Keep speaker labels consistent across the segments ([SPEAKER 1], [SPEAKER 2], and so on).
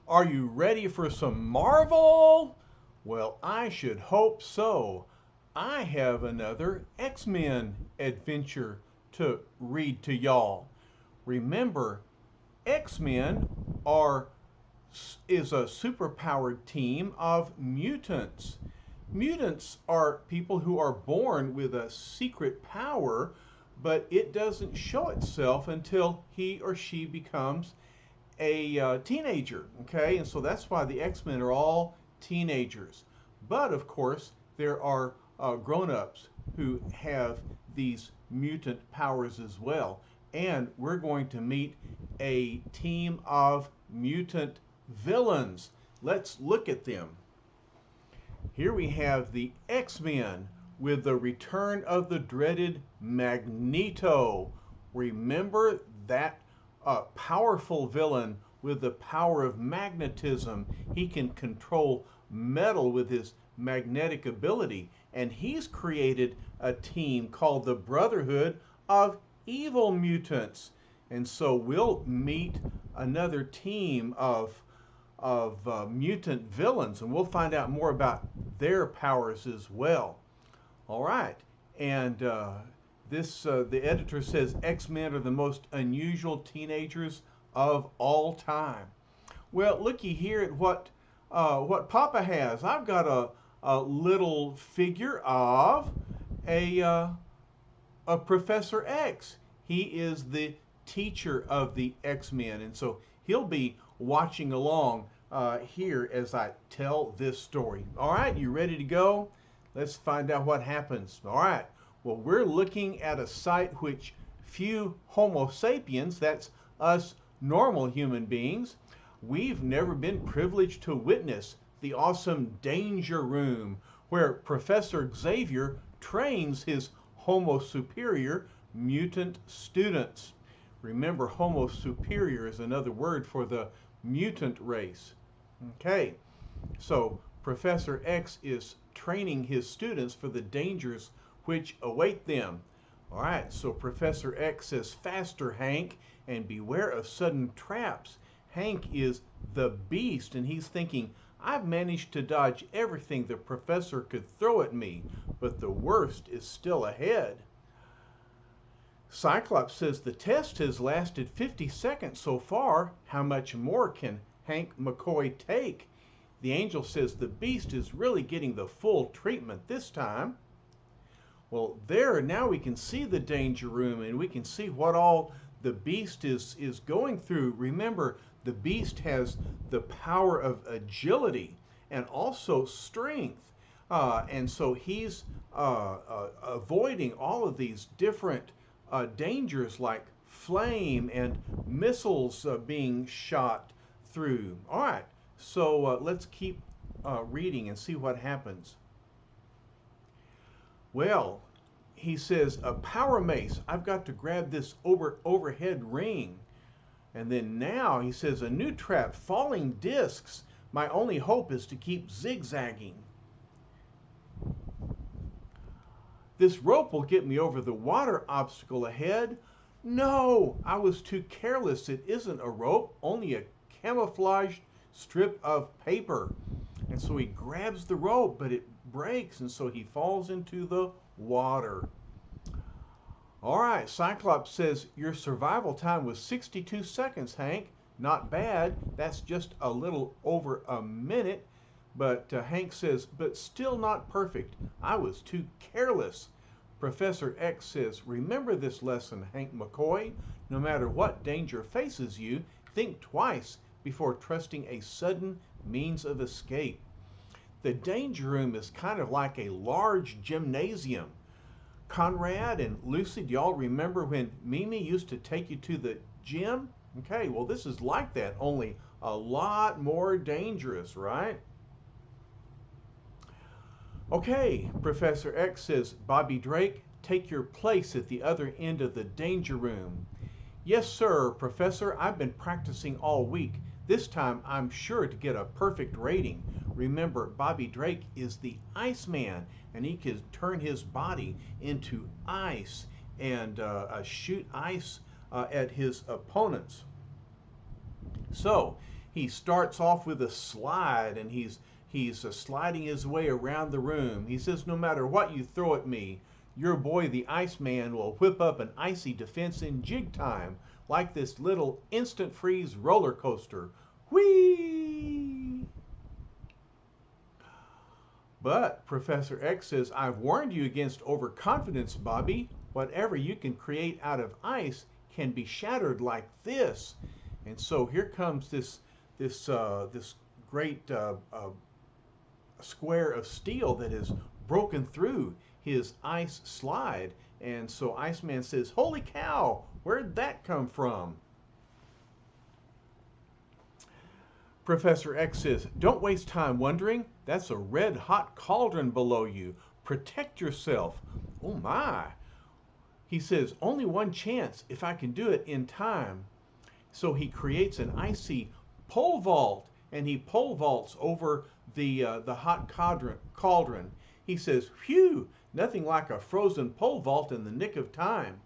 [SPEAKER 1] Are you ready for some Marvel? Well, I should hope so. I have another X-Men adventure to read to y'all. Remember, X-Men are is a superpowered team of mutants. Mutants are people who are born with a secret power, but it doesn't show itself until he or she becomes a teenager. Okay, and so that's why the X-Men are all teenagers. But of course, there are grown-ups who have these mutant powers as well. And we're going to meet a team of mutant villains. Let's look at them. Here we have the X-Men with the return of the dreaded Magneto. Remember that powerful villain with the power of magnetism. He can control metal with his magnetic ability, and he's created a team called the Brotherhood of Evil Mutants. And so we'll meet another team of mutant villains, and we'll find out more about their powers as well. All right, and the editor says X-Men are the most unusual teenagers of all time. Well, looky here at what Papa has. I've got a little figure of a Professor X. He is the teacher of the X-Men, and so he'll be watching along here as I tell this story. All right, you ready to go? Let's find out what happens. All right, well, we're looking at a site which few Homo sapiens, that's us normal human beings, we've never been privileged to witness the awesome Danger Room, where Professor Xavier trains his Homo superior mutant students. Remember, Homo superior is another word for the mutant race. Okay, so Professor X is training his students for the dangers which await them. All right, so Professor X says, "Faster, Hank, and beware of sudden traps." Hank is the beast, and he's thinking, I've managed to dodge everything the professor could throw at me, but the worst is still ahead. Cyclops says, the test has lasted 50 seconds so far. How much more can Hank McCoy take? The Angel says, the beast is really getting the full treatment this time. Well, there, now we can see the Danger Room, and we can see what all the beast is going through. Remember, the beast has the power of agility and also strength. And so he's avoiding all of these different dangers like flame and missiles being shot through. All right, so let's keep reading and see what happens. Well, he says, a power mace. I've got to grab this overhead ring. And then now he says, a new trap, falling discs. My only hope is to keep zigzagging. This rope will get me over the water obstacle ahead. No, I was too careless. It isn't a rope, only a camouflaged strip of paper. And so he grabs the rope, but it breaks, and so he falls into the water. All right, Cyclops says, your survival time was 62 seconds, Hank. Not bad. That's just a little over a minute. But Hank says, but still not perfect. I was too careless. Professor X says, remember this lesson, Hank McCoy. No matter what danger faces you, think twice before trusting a sudden means of escape. The Danger Room is kind of like a large gymnasium. Conrad and Lucy, do y'all remember when Mimi used to take you to the gym? Okay, well, this is like that, only a lot more dangerous, right? Okay, Professor X says, Bobby Drake, take your place at the other end of the Danger Room. Yes, sir, Professor, I've been practicing all week. This time I'm sure to get a perfect rating. Remember, Bobby Drake is the Iceman, and he can turn his body into ice and shoot ice at his opponents. So He starts off with a slide, and he's sliding his way around the room. He says, no matter what you throw at me, your boy the Iceman will whip up an icy defense in jig time, like this little instant freeze roller coaster. Whee! But Professor X says, I've warned you against overconfidence, Bobby. Whatever you can create out of ice can be shattered like this. And so here comes this great square of steel that is broken through his ice slide. And so Iceman says, holy cow, where'd that come from? Professor X says, don't waste time wondering. That's a red hot cauldron below you. Protect yourself. Oh my. He says, only one chance if I can do it in time. So he creates an icy pole vault, and he pole vaults over the hot cauldron. He says, phew, nothing like a frozen pole vault in the nick of time.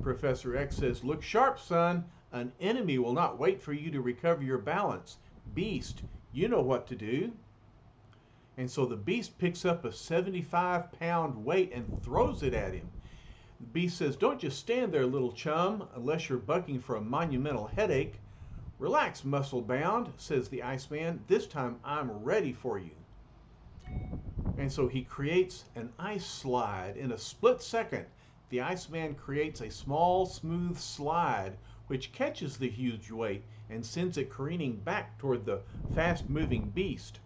[SPEAKER 1] Professor X says, look sharp, son. An enemy will not wait for you to recover your balance. Beast, you know what to do. And so the Beast picks up a 75-pound weight and throws it at him. The Beast says, don't just stand there, little chum, unless you're bucking for a monumental headache. Relax, muscle-bound, says the Iceman. This time I'm ready for you. And so he creates an ice slide. In a split second, the Iceman creates a small, smooth slide which catches the huge weight and sends it careening back toward the fast-moving Beast.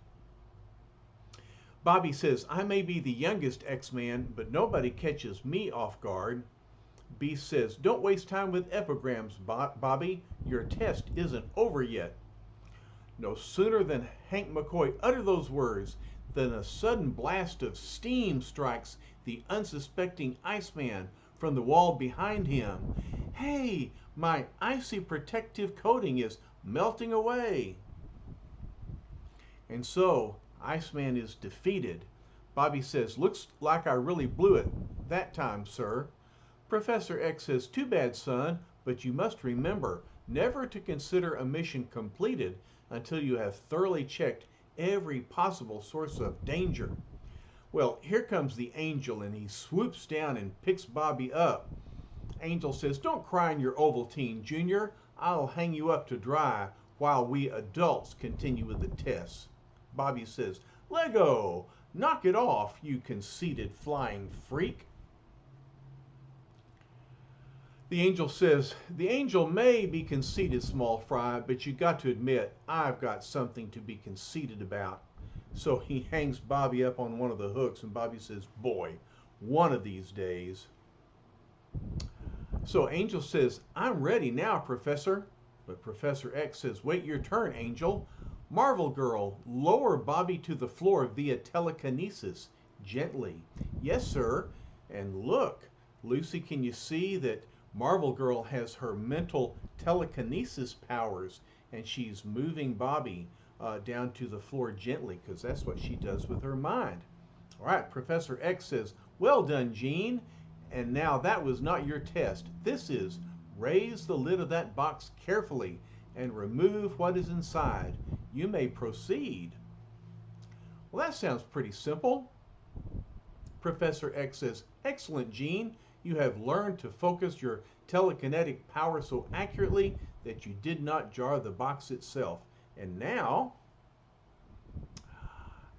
[SPEAKER 1] Bobby says, I may be the youngest X-Man, but nobody catches me off guard. Beast says, don't waste time with epigrams, Bobby. Your test isn't over yet. No sooner than Hank McCoy uttered those words than a sudden blast of steam strikes the unsuspecting Iceman from the wall behind him. Hey, my icy protective coating is melting away. And so Iceman is defeated. Bobby says, looks like I really blew it that time, sir. Professor X says, too bad, son, but you must remember never to consider a mission completed until you have thoroughly checked every possible source of danger. Well, here comes the Angel, and he swoops down and picks Bobby up. Angel says, don't cry in your Ovaltine, Junior. I'll hang you up to dry while we adults continue with the tests. Bobby says, Lego, knock it off, you conceited flying freak. The Angel says, the Angel may be conceited, small fry, but you got to admit, I've got something to be conceited about. So he hangs Bobby up on one of the hooks, and Bobby says, boy, one of these days. So Angel says, I'm ready now, Professor. But Professor X says, wait your turn, Angel. Marvel Girl, lower Bobby to the floor via telekinesis, gently. Yes, sir. And look, Lucy, can you see that Marvel Girl has her mental telekinesis powers, and she's moving Bobby down to the floor gently, because that's what she does with her mind. All right, Professor X says, well done, Gene. And now that was not your test. This is raise the lid of that box carefully and remove what is inside. You may proceed. Well, that sounds pretty simple. Professor X says, excellent, Gene. You have learned to focus your telekinetic power so accurately that you did not jar the box itself. And now,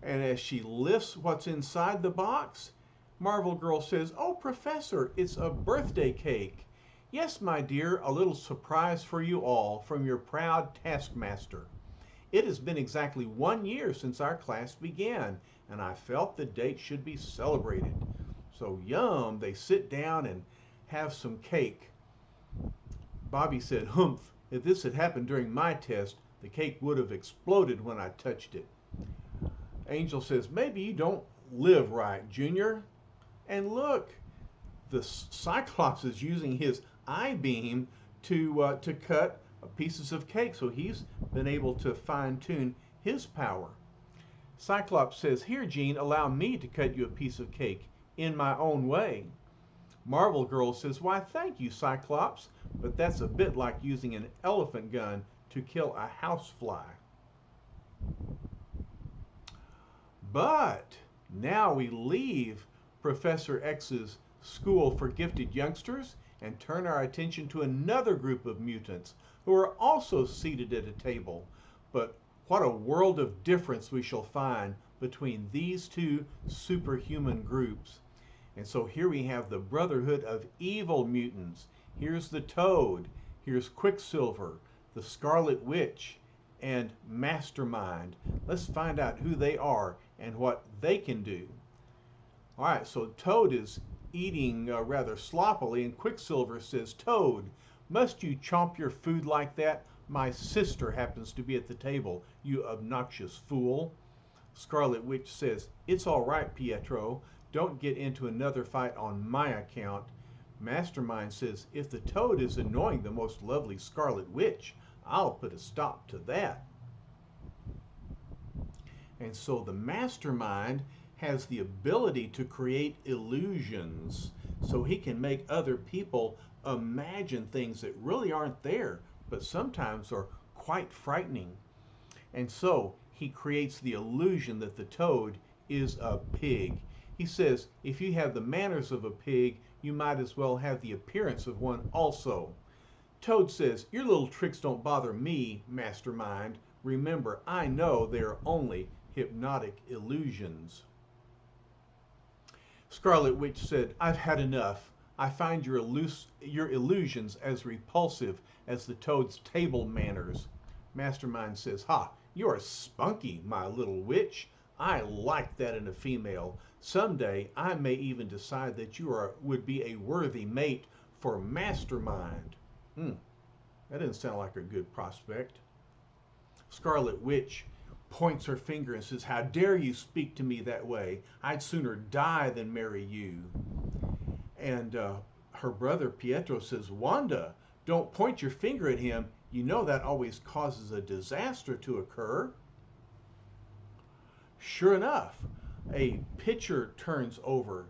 [SPEAKER 1] and as she lifts what's inside the box, Marvel Girl says, oh, Professor, it's a birthday cake. Yes, my dear, a little surprise for you all from your proud taskmaster. It has been exactly 1 year since our class began, and I felt the date should be celebrated. So yum, they sit down and have some cake. Bobby said, humph, if this had happened during my test, the cake would have exploded when I touched it. Angel says, maybe you don't live right, Junior. And look, the Cyclops is using his I-beam to cut pieces of cake, so he's been able to fine-tune his power. Cyclops says, here, Gene, allow me to cut you a piece of cake in my own way. Marvel Girl says, why, thank you, Cyclops, but that's a bit like using an elephant gun to kill a housefly. But now we leave Professor X's school for gifted youngsters and turn our attention to another group of mutants who are also seated at a table. But what a world of difference we shall find between these two superhuman groups. And so here we have the Brotherhood of Evil Mutants. Here's the Toad, here's Quicksilver, the Scarlet Witch, and Mastermind. Let's find out who they are and what they can do. All right, so Toad is eating rather sloppily, and Quicksilver says, "Toad, must you chomp your food like that? My sister happens to be at the table, you obnoxious fool." Scarlet Witch says, "It's all right, Pietro. Don't get into another fight on my account." Mastermind says, "If the Toad is annoying the most lovely Scarlet Witch, I'll put a stop to that." And so the Mastermind has the ability to create illusions, so he can make other people imagine things that really aren't there, but sometimes are quite frightening. And so he creates the illusion that the Toad is a pig. He says, if you have the manners of a pig, you might as well have the appearance of one also. Toad says, "Your little tricks don't bother me, Mastermind. Remember, I know they're only hypnotic illusions." Scarlet Witch said, "I've had enough. I find your illusions as repulsive as the Toad's table manners." Mastermind says, "Ha, you're spunky, my little witch. I like that in a female. Someday I may even decide that you would be a worthy mate for Mastermind." That didn't sound like a good prospect. Scarlet Witch points her finger and says, "How dare you speak to me that way? I'd sooner die than marry you." And her brother Pietro says, "Wanda, don't point your finger at him. You know that always causes a disaster to occur." Sure enough, a pitcher turns over,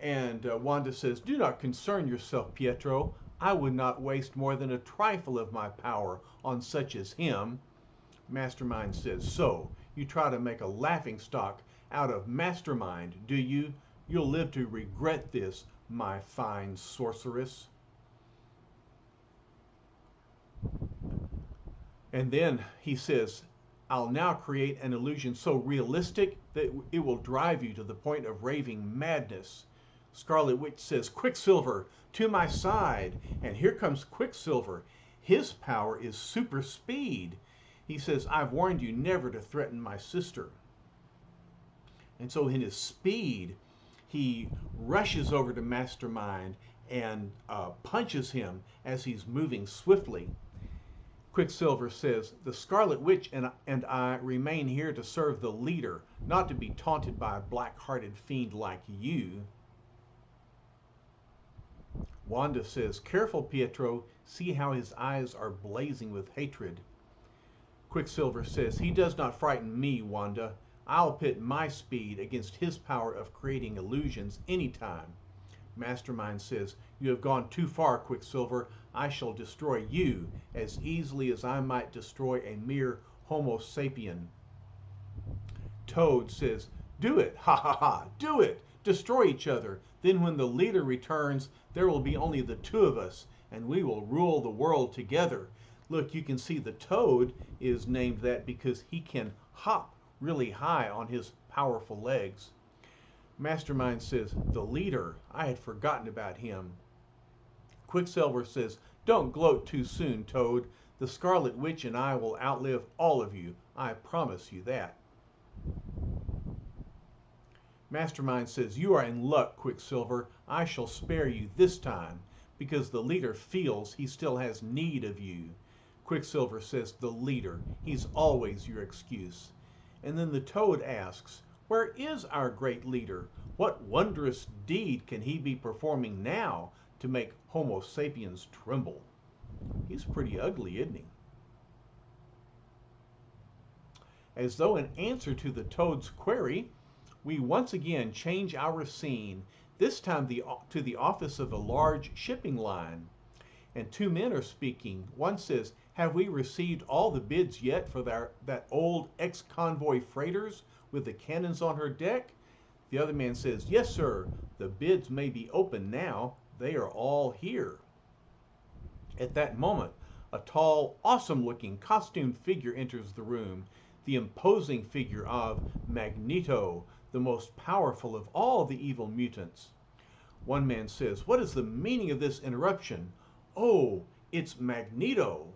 [SPEAKER 1] and Wanda says, "Do not concern yourself, Pietro. I would not waste more than a trifle of my power on such as him." Mastermind says, "So, you try to make a laughingstock out of Mastermind, do you? You'll live to regret this, my fine sorceress." And then he says, "I'll now create an illusion so realistic that it will drive you to the point of raving madness." Scarlet Witch says, "Quicksilver, to my side." And here comes Quicksilver. His power is super speed. He says, "I've warned you never to threaten my sister." And so in his speed, he rushes over to Mastermind and punches him as he's moving swiftly. Quicksilver says, "The Scarlet Witch and I remain here to serve the leader, not to be taunted by a black-hearted fiend like you." Wanda says, "Careful, Pietro. See how his eyes are blazing with hatred." Quicksilver says, "He does not frighten me, Wanda. I'll pit my speed against his power of creating illusions anytime." Mastermind says, "You have gone too far, Quicksilver. I shall destroy you as easily as I might destroy a mere Homo sapien." Toad says, "Do it, ha ha ha, do it. Destroy each other. Then when the leader returns, there will be only the two of us, and we will rule the world together." Look, you can see the Toad is named that because he can hop really high on his powerful legs. Mastermind says, "The leader, I had forgotten about him." Quicksilver says, "Don't gloat too soon, Toad. The Scarlet Witch and I will outlive all of you. I promise you that." Mastermind says, "You are in luck, Quicksilver. I shall spare you this time, because the leader feels he still has need of you." Quicksilver says, "The leader, he's always your excuse." And then the Toad asks, "Where is our great leader? What wondrous deed can he be performing now to make Homo sapiens tremble?" He's pretty ugly, isn't he? As though in answer to the Toad's query, we once again change our scene, this time to the office of a large shipping line. And two men are speaking. One says, Have we received all the bids yet for that old ex-convoy freighters with the cannons on her deck? The other man says, yes, sir. The bids may be open now. They are all here. At that moment, a tall, awesome-looking costumed figure enters the room, the imposing figure of Magneto, the most powerful of all the evil mutants. One man says, what is the meaning of this interruption? Oh, it's Magneto.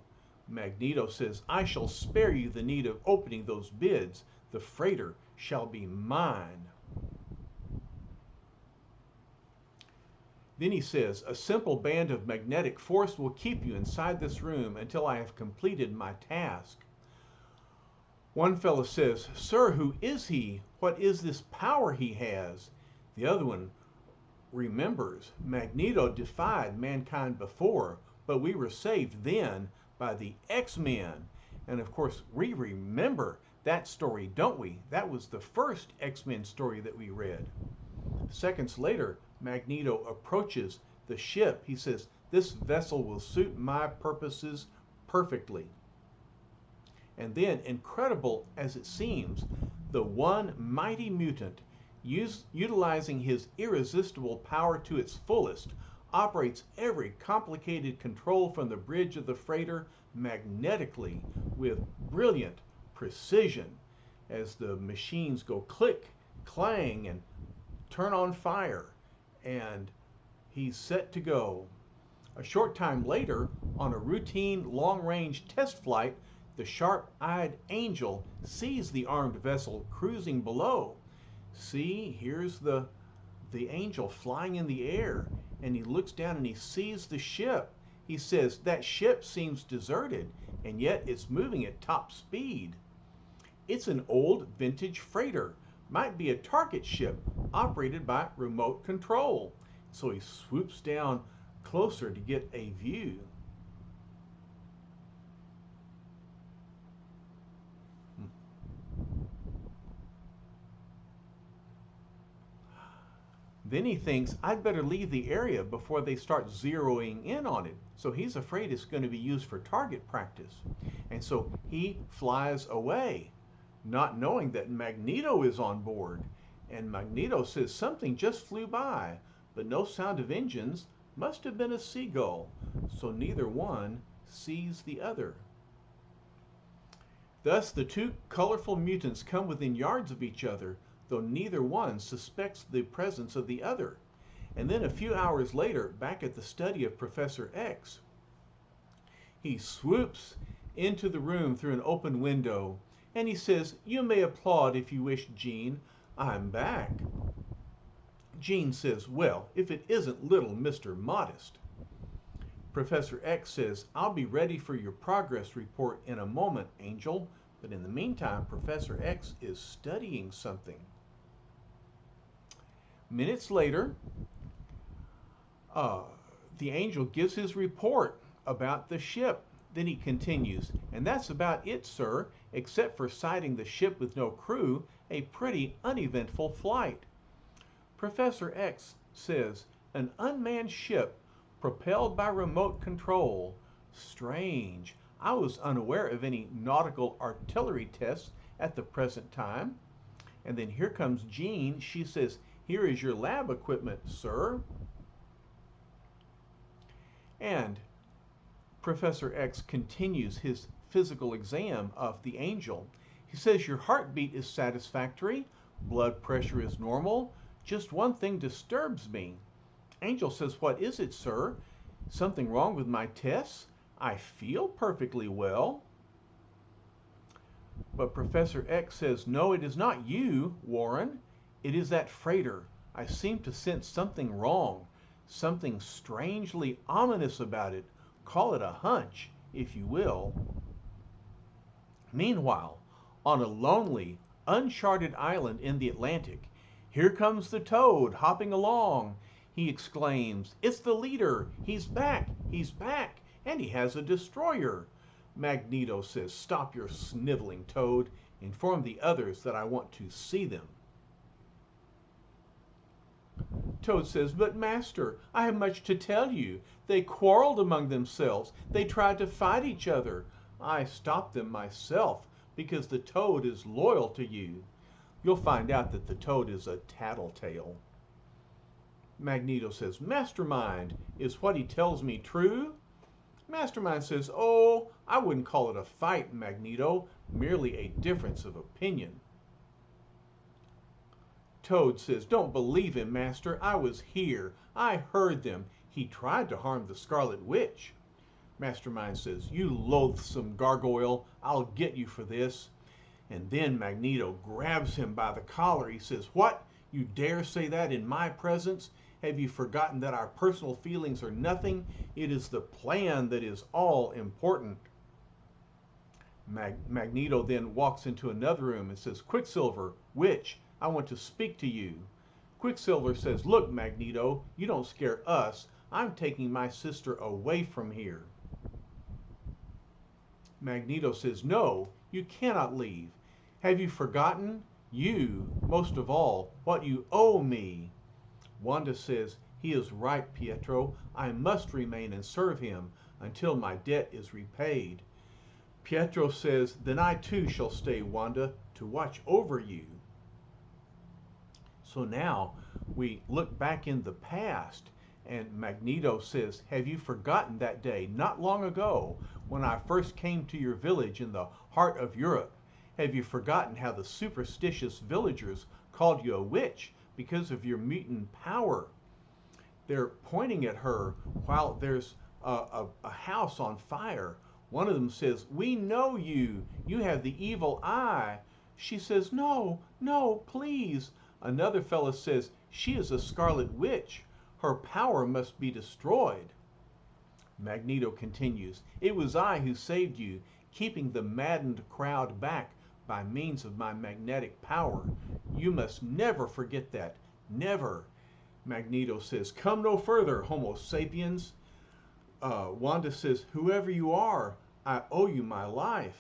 [SPEAKER 1] Magneto says, I shall spare you the need of opening those bids. The freighter shall be mine. Then he says, a simple band of magnetic force will keep you inside this room until I have completed my task. One fellow says, sir, who is he? What is this power he has? The other one remembers, Magneto defied mankind before, but we were saved then by the X-Men. And of course, we remember that story, don't we? That was the first X-Men story that we read. Seconds later, Magneto approaches the ship. He says, this vessel will suit my purposes perfectly. And then, incredible as it seems, the one mighty mutant, utilizing his irresistible power to its fullest, operates every complicated control from the bridge of the freighter magnetically with brilliant precision as the machines go click, clang, and turn on fire. And he's set to go. A short time later, on a routine long-range test flight, the sharp-eyed Angel sees the armed vessel cruising below. See, here's the Angel flying in the air, and he looks down and he sees the ship. He says, that ship seems deserted, and yet it's moving at top speed. It's an old vintage freighter. Might be a target ship operated by remote control. So he swoops down closer to get a view. Then he thinks, I'd better leave the area before they start zeroing in on it. So he's afraid it's going to be used for target practice. And so he flies away, not knowing that Magneto is on board. And Magneto says something just flew by, but no sound of engines. Must have been a seagull. So neither one sees the other. Thus the two colorful mutants come within yards of each other, though neither one suspects the presence of the other. And then a few hours later, back at the study of Professor X, he swoops into the room through an open window, and he says, you may applaud if you wish, Jean. I'm back. Jean says, well, if it isn't little Mr. Modest. Professor X says, I'll be ready for your progress report in a moment, Angel. But in the meantime, Professor X is studying something. Minutes later, the Angel gives his report about the ship. Then he continues, and that's about it, sir, except for sighting the ship with no crew, a pretty uneventful flight. Professor X says, an unmanned ship propelled by remote control. Strange. I was unaware of any nautical artillery tests at the present time. And then here comes Jean. She says, here is your lab equipment, sir. And Professor X continues his physical exam of the Angel. He says, your heartbeat is satisfactory, blood pressure is normal, just one thing disturbs me. Angel says, what is it, sir? Something wrong with my tests? I feel perfectly well. But Professor X says, no, it is not you, Warren. It is that freighter. I seem to sense something wrong, something strangely ominous about it. Call it a hunch, if you will. Meanwhile, on a lonely, uncharted island in the Atlantic, here comes the Toad hopping along. He exclaims, it's the leader. He's back, and he has a destroyer. Magneto says, stop your sniveling, Toad. Inform the others that I want to see them. Toad says, but Master, I have much to tell you. They quarreled among themselves. They tried to fight each other. I stopped them myself because the toad is loyal to you. You'll find out that the toad is a tattletale. Magneto says, Mastermind, is what he tells me true? Mastermind says, oh, I wouldn't call it a fight, Magneto, merely a difference of opinion. Toad says, don't believe him, Master. I was here. I heard them. He tried to harm the Scarlet Witch. Mastermind says, you loathsome gargoyle, I'll get you for this. And then Magneto grabs him by the collar. He says, what? You dare say that in my presence? Have you forgotten that our personal feelings are nothing? It is the plan that is all important. Magneto then walks into another room and says, Quicksilver, Witch, I want to speak to you. Quicksilver says, look, Magneto, you don't scare us. I'm taking my sister away from here. Magneto says, no, you cannot leave. Have you forgotten? You, most of all, what you owe me. Wanda says, he is right, Pietro. I must remain and serve him until my debt is repaid. Pietro says, then I too shall stay, Wanda, to watch over you. So now we look back in the past, and Magneto says, have you forgotten that day, not long ago, when I first came to your village in the heart of Europe? Have you forgotten how the superstitious villagers called you a witch because of your mutant power? They're pointing at her while there's a house on fire. One of them says, we know you. You have the evil eye. She says, no, no, please. Another fellow says, she is a scarlet witch. Her power must be destroyed. Magneto continues, it was I who saved you, keeping the maddened crowd back by means of my magnetic power. You must never forget that. Never. Magneto says, come no further, Homo sapiens. Wanda says, whoever you are, I owe you my life.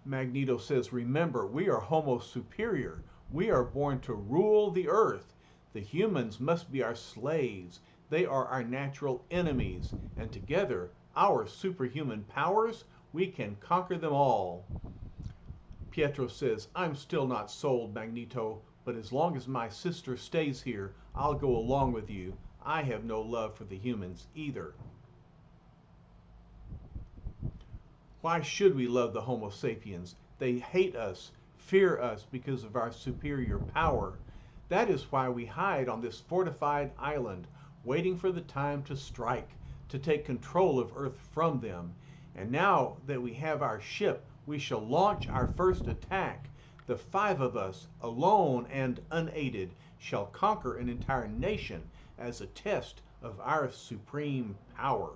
[SPEAKER 1] Magneto says, remember, we are Homo superior. We are born to rule the earth. The humans must be our slaves. They are our natural enemies. And together, our superhuman powers, we can conquer them all. Pietro says, I'm still not sold, Magneto, but as long as my sister stays here, I'll go along with you. I have no love for the humans either. Why should we love the Homo sapiens? They hate us, fear us because of our superior power. That is why we hide on this fortified island, waiting for the time to strike, to take control of Earth from them. And now that we have our ship, we shall launch our first attack. The 5 of us, alone and unaided, shall conquer an entire nation as a test of our supreme power.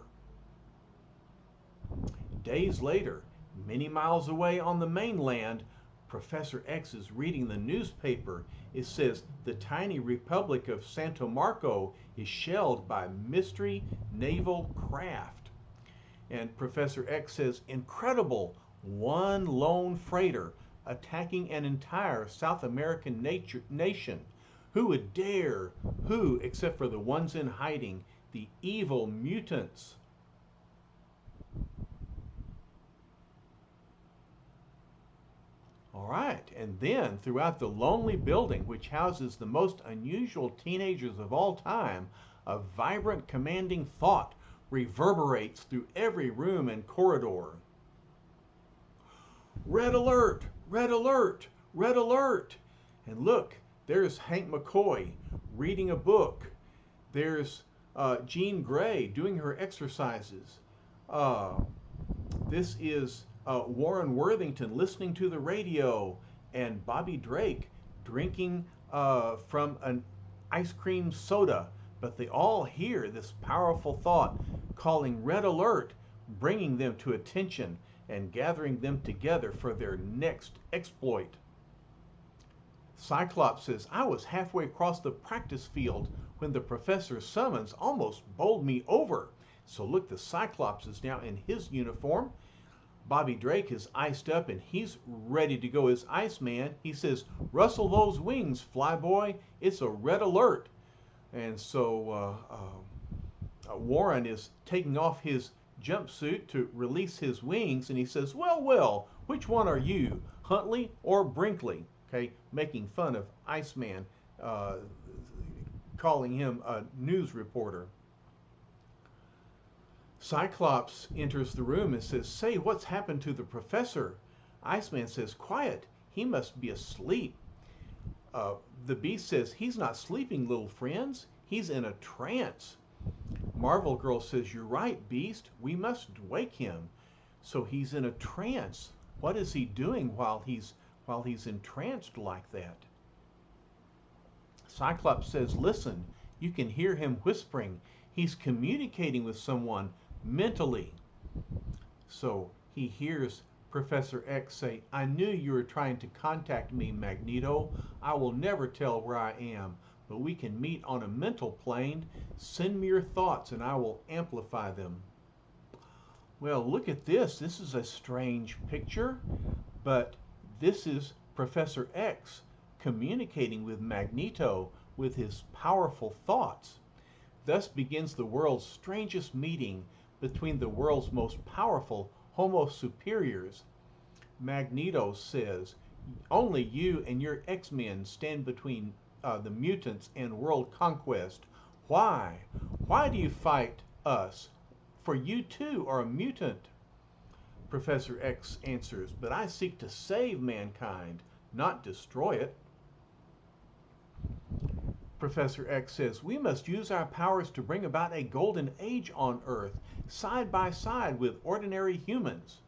[SPEAKER 1] Days later, many miles away on the mainland, Professor X is reading the newspaper. It says the tiny republic of Santo Marco is shelled by mystery naval craft. And Professor X says, incredible, one lone freighter attacking an entire South American nation. Who would dare? Who, except for the ones in hiding, the evil mutants? All right, and then throughout the lonely building, which houses the most unusual teenagers of all time, a vibrant, commanding thought reverberates through every room and corridor. Red alert! Red alert! Red alert! And look, there's Hank McCoy reading a book. There's Jean Grey doing her exercises. This is Warren Worthington listening to the radio, and Bobby Drake drinking from an ice cream soda. But they all hear this powerful thought calling red alert, bringing them to attention and gathering them together for their next exploit. Cyclops says, I was halfway across the practice field when the professor's summons almost bowled me over. So look, the Cyclops is now in his uniform. Bobby Drake is iced up and he's ready to go as Iceman. He says, rustle those wings, Flyboy. It's a red alert. And so Warren is taking off his jumpsuit to release his wings, and he says, well, well, which one are you, Huntley or Brinkley? Okay, making fun of Iceman, uh, calling him a news reporter. Cyclops enters the room and says, say, what's happened to the professor? Iceman says, quiet, he must be asleep. The Beast says, he's not sleeping, little friends, he's in a trance. Marvel Girl says, you're right, Beast, we must wake him. So he's in a trance. What is he doing while he's entranced like that? Cyclops says, listen, you can hear him whispering. He's communicating with someone mentally. So he hears Professor X say, I knew you were trying to contact me, Magneto. I will never tell where I am, but we can meet on a mental plane. Send me your thoughts and I will amplify them. Well, look at this. This is a strange picture, but this is Professor X communicating with Magneto with his powerful thoughts. Thus begins the world's strangest meeting between the world's most powerful Homo superiors. Magneto says, only you and your X-Men stand between the mutants and world conquest. Why? Why do you fight us? For you too are a mutant. Professor X answers, but I seek to save mankind, not destroy it. Professor X says, we must use our powers to bring about a golden age on Earth, side by side with ordinary humans.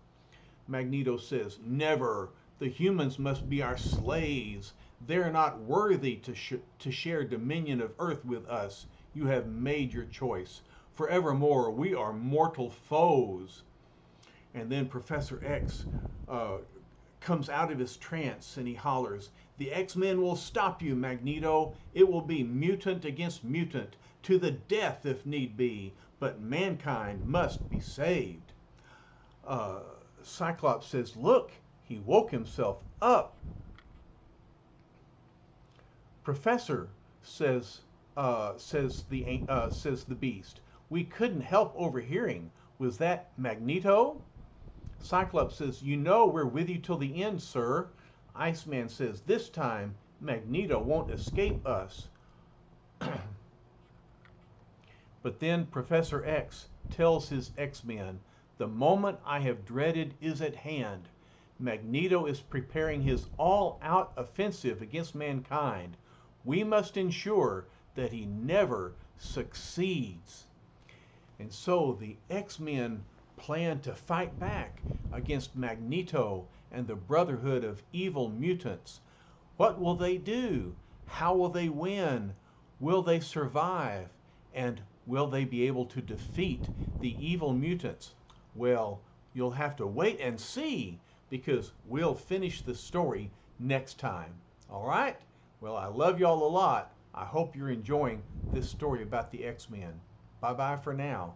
[SPEAKER 1] Magneto says, never. The humans must be our slaves. They're not worthy to share dominion of Earth with us. You have made your choice. Forevermore, we are mortal foes. And then Professor X comes out of his trance and he hollers, the X-Men will stop you, Magneto. It will be mutant against mutant, to the death if need be, but mankind must be saved. Cyclops says, look, he woke himself up. Professor, says the Beast, we couldn't help overhearing. Was that Magneto? Cyclops says, you know we're with you till the end, sir. Iceman says, this time Magneto won't escape us. But then Professor X tells his X-Men, the moment I have dreaded is at hand. Magneto is preparing his all-out offensive against mankind. We must ensure that he never succeeds. And so the X-Men plan to fight back against Magneto and the Brotherhood of Evil Mutants. What will they do? How will they win? Will they survive? And will they be able to defeat the evil mutants? Well, you'll have to wait and see, because we'll finish the story next time. All right? Well, I love y'all a lot. I hope you're enjoying this story about the X-Men. Bye-bye for now.